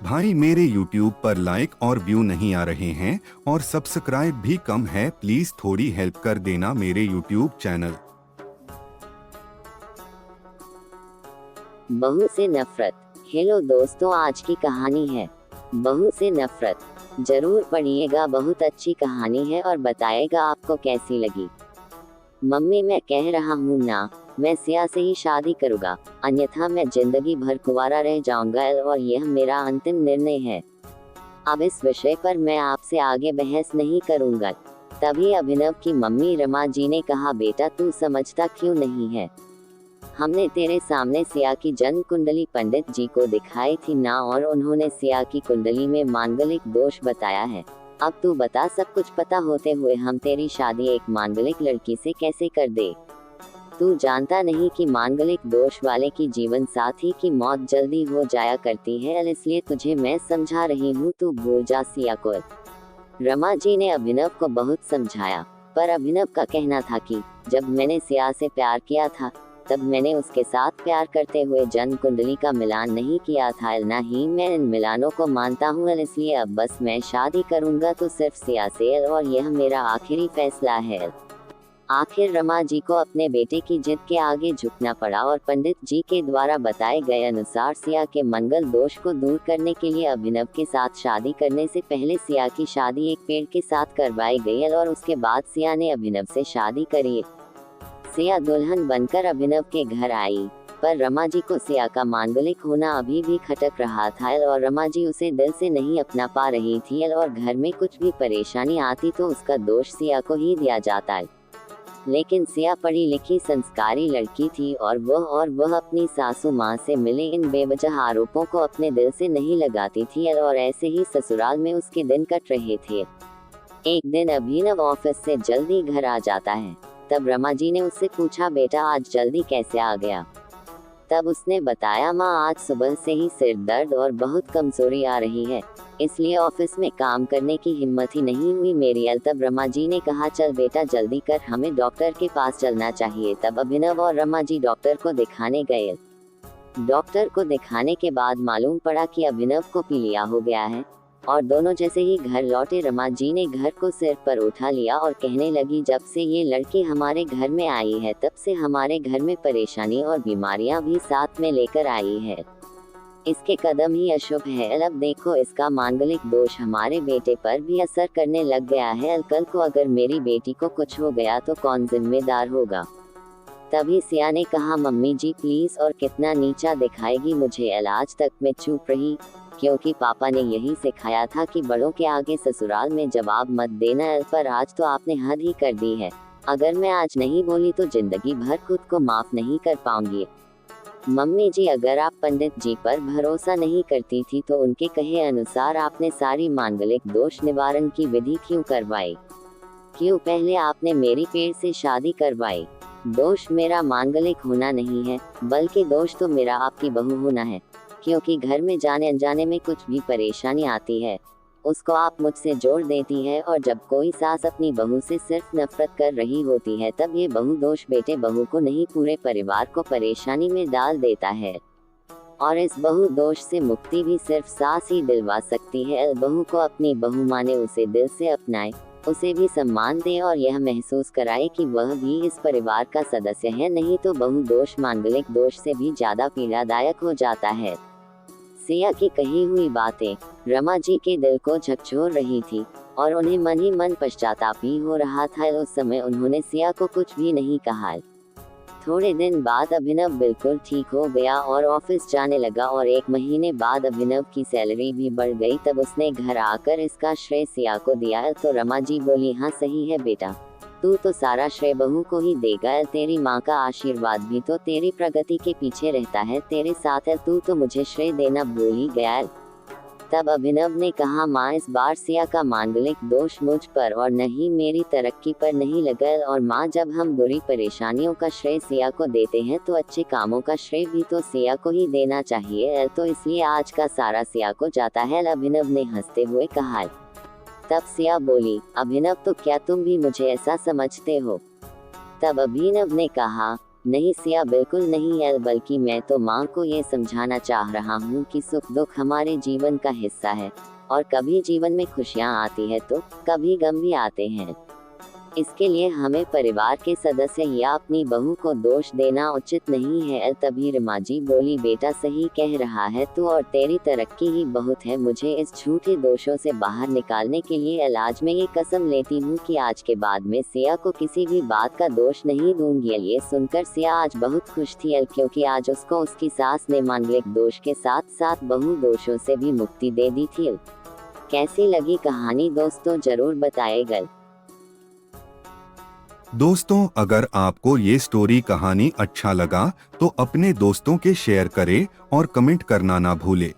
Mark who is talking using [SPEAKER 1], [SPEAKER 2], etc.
[SPEAKER 1] भाई मेरे YouTube पर लाइक और व्यू नहीं आ रहे हैं और सब्सक्राइब भी कम है, प्लीज थोड़ी हेल्प कर देना मेरे YouTube चैनल।
[SPEAKER 2] बहू से नफरत। हेलो दोस्तों, आज की कहानी है बहू से नफरत। जरूर पढ़िएगा, बहुत अच्छी कहानी है और बताएगा आपको कैसी लगी। मम्मी, मैं कह रहा हूँ ना, मैं सिया से ही शादी करूँगा, अन्यथा मैं जिंदगी भर कुंवारा रह जाऊंगा और यह मेरा अंतिम निर्णय है। अब इस विषय पर मैं आपसे आगे बहस नहीं करूँगा। तभी अभिनव की मम्मी रमा जी ने कहा, बेटा तू समझता क्यों नहीं है? हमने तेरे सामने सिया की जन्म कुंडली पंडित जी को दिखाई थी ना, और उन्होंने सिया की कुंडली में मांगलिक दोष बताया है। अब तू बता, सब कुछ पता होते हुए हम तेरी शादी एक मांगलिक लड़की से कैसे कर दे? तू जानता नहीं कि मांगलिक दोष वाले की जीवन साथी की मौत जल्दी हो जाया करती है, इसलिए तुझे मैं समझा रही हूँ, तू भूल जा सिया को। रमा जी ने अभिनव को बहुत समझाया, पर अभिनव का कहना था कि जब मैंने सिया से प्यार किया था तब मैंने उसके साथ प्यार करते हुए जन्म कुंडली का मिलान नहीं किया था, न ही मैं इन मिलानों को मानता हूँ, इसलिए अब बस मैं शादी करूँगा तो सिर्फ सिया से, और यह मेरा आखिरी फैसला है। आखिर रमा जी को अपने बेटे की जिद के आगे झुकना पड़ा और पंडित जी के द्वारा बताए गए अनुसार सिया के मंगल दोष को दूर करने के लिए अभिनव के साथ शादी करने से पहले सिया की शादी एक पेड़ के साथ करवाई गई और उसके बाद सिया ने अभिनव से शादी करी। सिया दुल्हन बनकर अभिनव के घर आई, पर रमा जी को सिया का मांगलिक होना अभी भी खटक रहा था और रमा जी उसे दिल से नहीं अपना पा रही थी, और घर में कुछ भी परेशानी आती तो उसका दोष सिया को ही दिया जाता। लेकिन सिया पढ़ी लिखी संस्कारी लड़की थी और वह अपनी सासू माँ से मिले इन बेवजह आरोपों को अपने दिल से नहीं लगाती थी, और ऐसे ही ससुराल में उसके दिन कट रहे थे। एक दिन अभिनव ऑफिस से जल्दी घर आ जाता है। तब रमा जी ने उससे पूछा, बेटा आज जल्दी कैसे आ गया? तब उसने बताया, माँ आज सुबह से ही सिर दर्द और बहुत कमजोरी आ रही है, इसलिए ऑफिस में काम करने की हिम्मत ही नहीं हुई मेरी। तब रमा जी ने कहा, चल बेटा जल्दी कर, हमें डॉक्टर के पास चलना चाहिए। तब अभिनव और रमा जी डॉक्टर को दिखाने गए। डॉक्टर को दिखाने के बाद मालूम पड़ा कि अभिनव को पीलिया हो गया है, और दोनों जैसे ही घर लौटे रमा जी ने घर को सिर पर उठा लिया और कहने लगी, जब से ये लड़की हमारे घर में आई है तब से हमारे घर में परेशानी और बीमारियां भी साथ में लेकर आई है। इसके कदम ही अशुभ है। अब देखो, इसका मांगलिक दोष हमारे बेटे पर भी असर करने लग गया है। कल को अगर मेरी बेटी को कुछ हो गया तो कौन जिम्मेदार होगा? तभी सिया ने कहा, मम्मी जी प्लीज, और कितना नीचा दिखाएगी मुझे? आज तक मैं चुप रही क्योंकि पापा ने यही सिखाया था कि बड़ों के आगे ससुराल में जवाब मत देना, पर आज तो आपने हद ही कर दी है। अगर मैं आज नहीं बोली तो जिंदगी भर खुद को माफ नहीं कर पाऊंगी। मम्मी जी, अगर आप पंडित जी पर भरोसा नहीं करती थी तो उनके कहे अनुसार आपने सारी मांगलिक दोष निवारण की विधि क्यों करवाई? क्यों पहले आपने मेरी पेड़ से शादी करवाई? दोष मेरा मांगलिक होना नहीं है, बल्कि दोष तो मेरा आपकी बहू होना है, क्योंकि घर में जाने अनजाने में कुछ भी परेशानी आती है उसको आप मुझसे जोड़ देती है, और जब कोई सास अपनी बहू से सिर्फ नफरत कर रही होती है तब ये बहू दोष बेटे बहू को नहीं पूरे परिवार को परेशानी में डाल देता है। और इस बहू दोष से मुक्ति भी सिर्फ सास ही दिलवा सकती है। बहू को अपनी बहू माने, उसे दिल से अपनाए, उसे भी सम्मान दे और यह महसूस कराए कि वह भी इस परिवार का सदस्य है, नहीं तो बहू दोष मांगलिक दोष से भी ज्यादा पीड़ादायक हो जाता है। सिया की कही हुई बातें रमा जी के दिल को झकझोर रही थी और उन्हें मन ही मन पश्चाताप ही हो रहा था। उस समय उन्होंने सिया को कुछ भी नहीं कहा। थोड़े दिन बाद अभिनव बिल्कुल ठीक हो गया और ऑफिस जाने लगा, और एक महीने बाद अभिनव की सैलरी भी बढ़ गई। तब उसने घर आकर इसका श्रेय सिया को दिया तो रमा जी बोली, हाँ सही है बेटा, तू तो सारा श्रेय बहू को ही देगा। तेरी माँ का आशीर्वाद भी तो तेरी प्रगति के पीछे रहता है, तेरे साथ है, तू तो मुझे श्रेय देना भूल ही गया। तब अभिनव ने कहा, माँ इस बार सिया का मांगलिक दोष मुझ पर और नहीं मेरी तरक्की पर नहीं लगा, और माँ जब हम बुरी परेशानियों का श्रेय सिया को देते हैं तो अच्छे कामों का श्रेय भी तो सिया को ही देना चाहिए, तो इसलिए आज का सारा सिया को जाता है। अभिनव ने हंसते हुए कहा। तब सिया बोली, अभिनव तो क्या तुम भी मुझे ऐसा समझते हो? तब अभिनव ने कहा, नहीं सिया, बिल्कुल नहीं एल, बल्कि मैं तो माँ को ये समझाना चाह रहा हूँ कि सुख दुख हमारे जीवन का हिस्सा है और कभी जीवन में खुशियाँ आती है तो कभी गम भी आते हैं। इसके लिए हमें परिवार के सदस्य या अपनी बहू को दोष देना उचित नहीं है एल। तभी रमा जी बोली, बेटा सही कह रहा है तू, और तेरी तरक्की ही बहुत है मुझे इस झूठे दोषों से बाहर निकालने के लिए एल। आज मैं ये कसम लेती हूँ कि आज के बाद में सिया को किसी भी बात का दोष नहीं दूंगी एल। ये सुनकर सिया आज बहुत खुश थी एल, क्योंकि आज उसको उसकी सास ने मांगलिक दोष के साथ साथ बहु दोषों से भी मुक्ति दे दी थी एल। कैसी लगी कहानी दोस्तों, जरूर बताएगा।
[SPEAKER 1] दोस्तों, अगर आपको ये स्टोरी कहानी अच्छा लगा तो अपने दोस्तों के शेयर करें और कमेंट करना ना भूले।